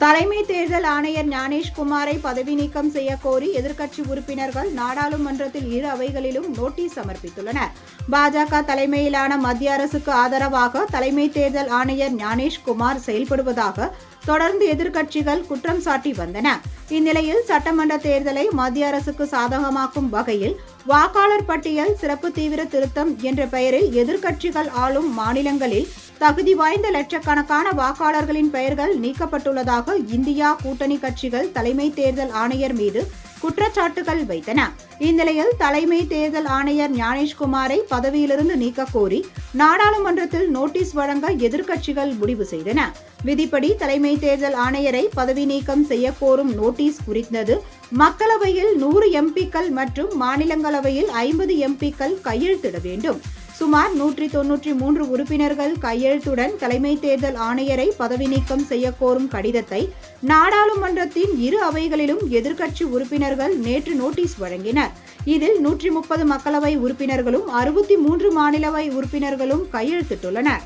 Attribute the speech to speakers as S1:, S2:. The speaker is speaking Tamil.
S1: தலைமை தேர்தல் ஆணையர் ஞானேஷ்குமாரை பதவி நீக்கம் செய்ய கோரி எதிர்க்கட்சி உறுப்பினர்கள் நாடாளுமன்றத்தில் இரு அவைகளிலும் நோட்டீஸ் சமர்ப்பித்துள்ளனர். பாஜக தலைமையிலான மத்திய அரசுக்கு ஆதரவாக தலைமை தேர்தல் ஆணையர் ஞானேஷ்குமார் செயல்படுவதாக தொடர்ந்து எதிர்க்கட்சிகள் குற்றம் சாட்டி வந்தன. இந்நிலையில் சட்டமன்ற தேர்தலை மத்திய அரசுக்கு சாதகமாக்கும் வகையில் வாக்காளர் பட்டியல் சிறப்பு தீவிர திருத்தம் என்ற பெயரில் எதிர்க்கட்சிகள் ஆளும் மாநிலங்களில் தகுதி வாய்ந்த லட்சக்கணக்கான வாக்காளர்களின் பெயர்கள் நீக்கப்பட்டுள்ளதாக இந்தியா கூட்டணி கட்சிகள் தலைமை தேர்தல் ஆணையர் மீது குற்றச்சாட்டுகள் வைத்தன. இந்நிலையில் தலைமை தேர்தல் ஆணையர் ஞானேஷ்குமாரை பதவியிலிருந்து நீக்க கோரி நாடாளுமன்றத்தில் நோட்டீஸ் வழங்க எதிர்க்கட்சிகள் முடிவு செய்தன. விதிப்படி தலைமை தேர்தல் ஆணையரை பதவி நீக்கம் செய்ய கோரும் நோட்டீஸ் குறித்தது மக்களவையில் 100 எம்பிக்கள் மற்றும் மாநிலங்களவையில் 50 எம்பிக்கள் கையெழுத்திட வேண்டும். சுமார் 193 உறுப்பினர்கள் கையெழுத்துடன் தலைமை தேர்தல் ஆணையரை பதவி நீக்கம் செய்ய கோரும் கடிதத்தை நாடாளுமன்றத்தின் இரு அவைகளிலும் எதிர்க்கட்சி உறுப்பினர்கள் நேற்று நோட்டீஸ் வழங்கினர். இதில் 130 மக்களவை உறுப்பினர்களும் 63 மாநிலவை உறுப்பினர்களும் கையெழுத்திட்டுள்ளனர்.